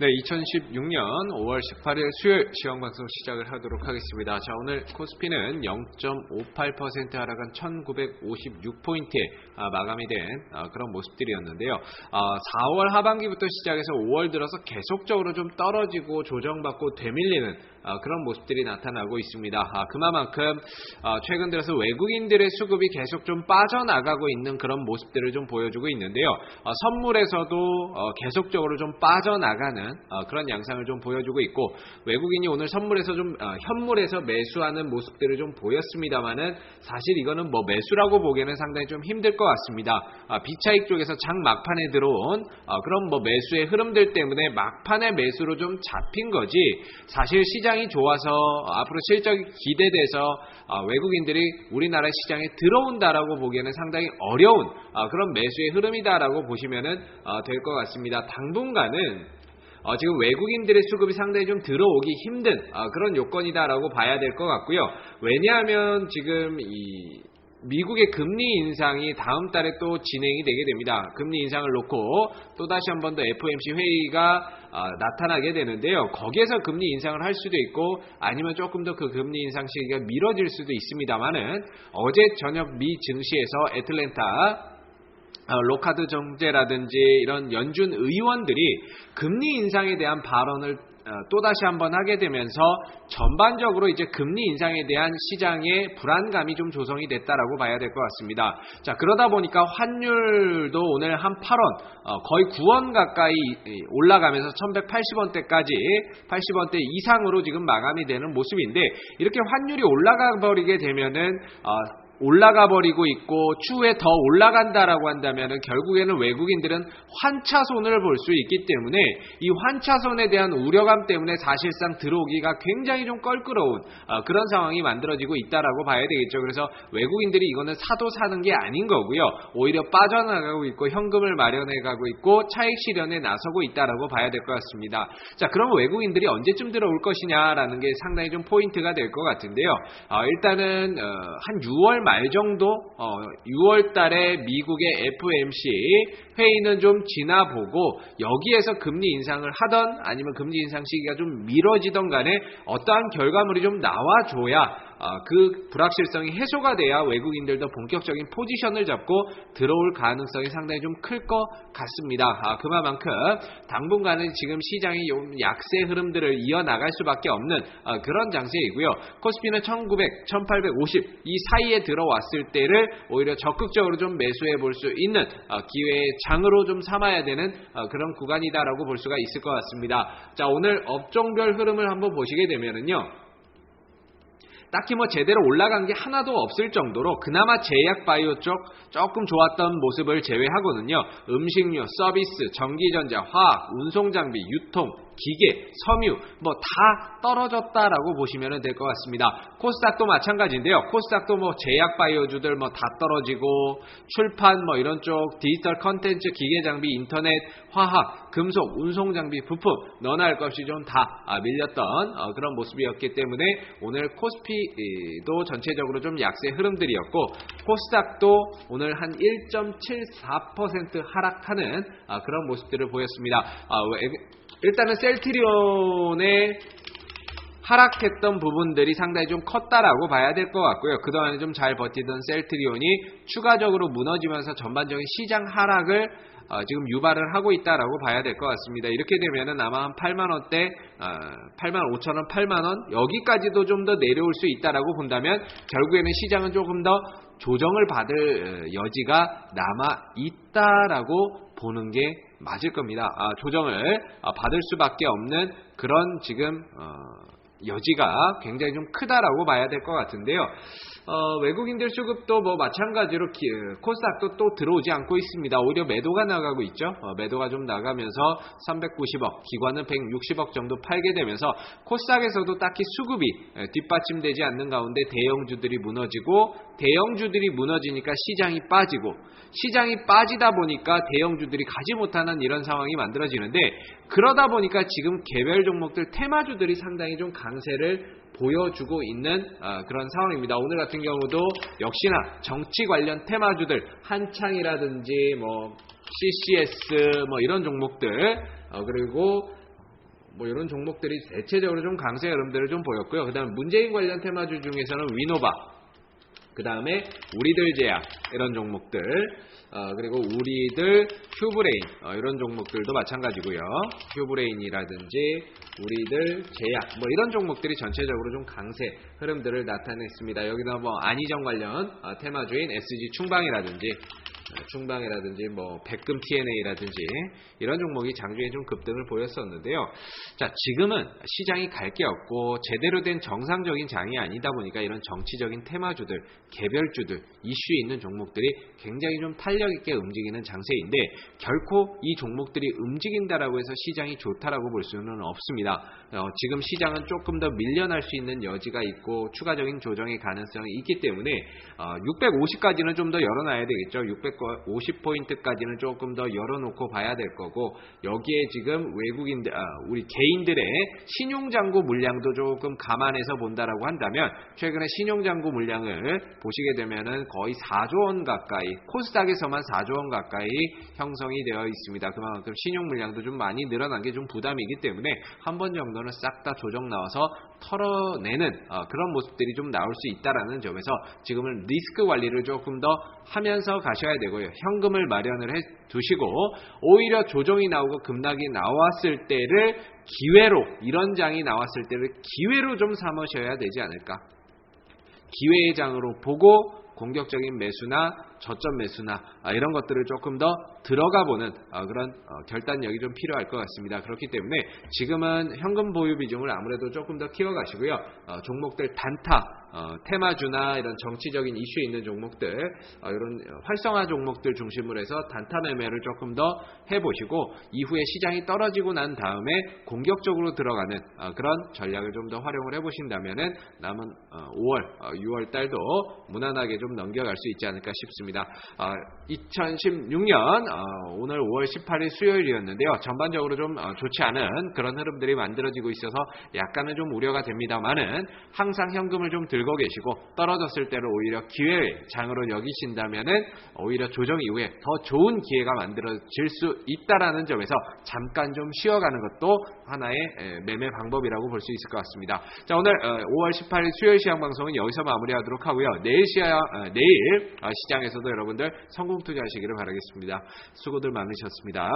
네, 2016년 5월 18일 수요일 시황방송 시작을 하도록 하겠습니다. 자, 오늘 코스피는 0.58% 하락한 1956포인트에 마감이 된 그런 모습들이었는데요. 4월 하반기부터 시작해서 5월 들어서 계속적으로 좀 떨어지고 조정받고 되밀리는 그런 모습들이 나타나고 있습니다. 그만큼 최근 들어서 외국인들의 수급이 계속 좀 빠져나가고 있는 그런 모습들을 좀 보여주고 있는데요. 선물에서도 계속적으로 좀 빠져나가는 그런 양상을 좀 보여주고 있고, 외국인이 오늘 선물에서 좀 현물에서 매수하는 모습들을 좀 보였습니다만은 사실 이거는 뭐 매수라고 보기에는 상당히 좀 힘들 것 같습니다. 비차익 쪽에서 장 막판에 들어온 그런 뭐 매수의 흐름들 때문에 막판에 매수로 좀 잡힌 거지, 사실 시장이 좋아서 앞으로 실적이 기대돼서 외국인들이 우리나라 시장에 들어온다라고 보기에는 상당히 어려운 그런 매수의 흐름이다라고 보시면은 될 것 같습니다. 당분간은 지금 외국인들의 수급이 상당히 좀 들어오기 힘든 그런 요건이다라고 봐야 될 것 같고요. 왜냐하면 지금 이 미국의 금리 인상이 다음 달에 또 진행이 되게 됩니다. 금리 인상을 놓고 또다시 한 번 더 FOMC 회의가 나타나게 되는데요. 거기에서 금리 인상을 할 수도 있고, 아니면 조금 더 그 금리 인상 시기가 미뤄질 수도 있습니다만은, 어제 저녁 미 증시에서 애틀랜타 로카드 정제라든지 이런 연준 의원들이 금리 인상에 대한 발언을 또다시 한번 하게 되면서 전반적으로 이제 금리 인상에 대한 시장의 불안감이 좀 조성이 됐다라고 봐야 될 것 같습니다. 자, 그러다 보니까 환율도 오늘 한 8원, 거의 9원 가까이 올라가면서 1180원대까지 80원대 이상으로 지금 마감이 되는 모습인데, 이렇게 환율이 올라가 버리게 되면은 올라가 버리고 있고 추후에 더 올라간다라고 한다면은 결국에는 외국인들은 환차손을 볼 수 있기 때문에, 이 환차손에 대한 우려감 때문에 사실상 들어오기가 굉장히 좀 껄끄러운 그런 상황이 만들어지고 있다라고 봐야 되겠죠. 그래서 외국인들이 이거는 사도 사는 게 아닌 거고요. 오히려 빠져나가고 있고 현금을 마련해 가고 있고 차익 실현에 나서고 있다라고 봐야 될 것 같습니다. 자, 그럼 외국인들이 언제쯤 들어올 것이냐라는 게 상당히 좀 포인트가 될 것 같은데요. 일단은 한 6월 말 정도, 6월 달에 미국의 FOMC 회의는 좀 지나보고 여기에서 금리 인상을 하던 아니면 금리 인상 시기가 좀 미뤄지던 간에 어떠한 결과물이 좀 나와줘야 그 불확실성이 해소가 돼야 외국인들도 본격적인 포지션을 잡고 들어올 가능성이 상당히 좀 클 것 같습니다. 그만큼 당분간은 지금 시장이 약세 흐름들을 이어나갈 수밖에 없는 그런 장세이고요. 코스피는 1900, 1850 이 사이에 들어왔을 때를 오히려 적극적으로 좀 매수해 볼 수 있는 기회의 장으로 좀 삼아야 되는 그런 구간이다라고 볼 수가 있을 것 같습니다. 자, 오늘 업종별 흐름을 한번 보시게 되면은요, 딱히 뭐 제대로 올라간 게 하나도 없을 정도로 그나마 제약 바이오 쪽 조금 좋았던 모습을 제외하고는요, 음식료, 서비스, 전기전자, 화학, 운송장비, 유통, 기계, 섬유 뭐 다 떨어졌다라고 보시면 될 것 같습니다. 코스닥도 마찬가지인데요. 코스닥도 뭐 제약 바이오주들 뭐 다 떨어지고, 출판 뭐 이런 쪽 디지털 컨텐츠, 기계 장비, 인터넷, 화학, 금속, 운송 장비, 부품 너나 할 것 없이 좀 다 밀렸던 그런 모습이었기 때문에 오늘 코스피도 전체적으로 좀 약세 흐름들이었고, 코스닥도 오늘 한 1.74% 하락하는 그런 모습들을 보였습니다. 일단은 셀트리온의 하락했던 부분들이 상당히 좀 컸다라고 봐야 될 것 같고요. 그동안에 좀 잘 버티던 셀트리온이 추가적으로 무너지면서 전반적인 시장 하락을 지금 유발을 하고 있다라고 봐야 될 것 같습니다. 이렇게 되면은 아마 한 8만원대, 85,000원, 8만원 여기까지도 좀 더 내려올 수 있다라고 본다면 결국에는 시장은 조금 더 조정을 받을 여지가 남아 있다라고 보는 게 맞을 겁니다. 조정을 받을 수밖에 없는 그런 지금 여지가 굉장히 좀 크다라고 봐야 될 것 같은데요. 외국인들 수급도 뭐 마찬가지로 코스닥도 또 들어오지 않고 있습니다. 오히려 매도가 나가고 있죠. 매도가 좀 나가면서 390억, 기관은 160억 정도 팔게 되면서 코스닥에서도 딱히 수급이 뒷받침되지 않는 가운데 대형주들이 무너지고, 대형주들이 무너지니까 시장이 빠지고, 시장이 빠지다 보니까 대형주들이 가지 못하는 이런 상황이 만들어지는데, 그러다 보니까 지금 개별 종목들 테마주들이 상당히 좀 강세를 보여주고 있는 그런 상황입니다. 오늘 같은 경우도 역시나 정치 관련 테마주들, 한창이라든지 뭐 CCS 뭐 이런 종목들, 그리고 뭐 이런 종목들이 대체적으로 좀 강세 흐름들을 좀 보였고요. 그 다음에 문재인 관련 테마주 중에서는 위노바, 그 다음에 우리들 제약 이런 종목들, 그리고 우리들 휴브레인 이런 종목들도 마찬가지고요. 휴브레인이라든지 우리들 제약 뭐 이런 종목들이 전체적으로 좀 강세 흐름들을 나타냈습니다. 여기다 뭐 안희정 관련 테마주인 SG 충방이라든지 뭐 백금 TNA라든지 이런 종목이 장중에 좀 급등을 보였었는데요. 자, 지금은 시장이 갈 게 없고 제대로 된 정상적인 장이 아니다 보니까 이런 정치적인 테마주들, 개별주들, 이슈 있는 종목들이 굉장히 좀 탄력 있게 움직이는 장세인데 결코 이 종목들이 움직인다라고 해서 시장이 좋다라고 볼 수는 없습니다. 지금 시장은 조금 더 밀려날 수 있는 여지가 있고 추가적인 조정의 가능성이 있기 때문에 650까지는 좀 더 열어놔야 되겠죠. 650포인트까지는 조금 더 열어놓고 봐야 될 거고, 여기에 지금 외국인들, 우리 개인들의 신용잔고 물량도 조금 감안해서 본다라고 한다면 최근에 신용잔고 물량을 보시게 되면은 거의 4조 원 가까이, 코스닥에서만 4조 원 가까이 형성이 되어 있습니다. 그만큼 신용 물량도 좀 많이 늘어난 게 좀 부담이기 때문에 한 번 정도는 싹 다 조정 나와서 털어내는 그런 모습들이 좀 나올 수 있다라는 점에서 지금은 리스크 관리를 조금 더 하면서 가셔야 되고요. 현금을 마련을 해 두시고 오히려 조정이 나오고 급락이 나왔을 때를 기회로, 이런 장이 나왔을 때를 기회로 좀 삼으셔야 되지 않을까. 기회의 장으로 보고 공격적인 매수나 저점 매수나 이런 것들을 조금 더 들어가 보는 그런 결단력이 좀 필요할 것 같습니다. 그렇기 때문에 지금은 현금 보유 비중을 아무래도 조금 더 키워가시고요. 종목들 단타, 테마주나 이런 정치적인 이슈 있는 종목들, 이런 활성화 종목들 중심으로 해서 단타 매매를 조금 더 해보시고 이후에 시장이 떨어지고 난 다음에 공격적으로 들어가는 그런 전략을 좀 더 활용을 해보신다면은 남은 5월, 6월 달도 무난하게 좀 넘겨갈 수 있지 않을까 싶습니다. 2016년 오늘 5월 18일 수요일이었는데요. 전반적으로 좀 좋지 않은 그런 흐름들이 만들어지고 있어서 약간은 좀 우려가 됩니다만은 항상 현금을 좀 들고 계시고 떨어졌을 때를 오히려 기회의 장으로 여기신다면은 오히려 조정 이후에 더 좋은 기회가 만들어질 수 있다라는 점에서 잠깐 좀 쉬어가는 것도 하나의 매매 방법이라고 볼 수 있을 것 같습니다. 자, 오늘 5월 18일 수요일 시장 방송은 여기서 마무리하도록 하고요. 내일 시장에서도 여러분들 성공 투자하시기를 바라겠습니다. 수고들 많으셨습니다.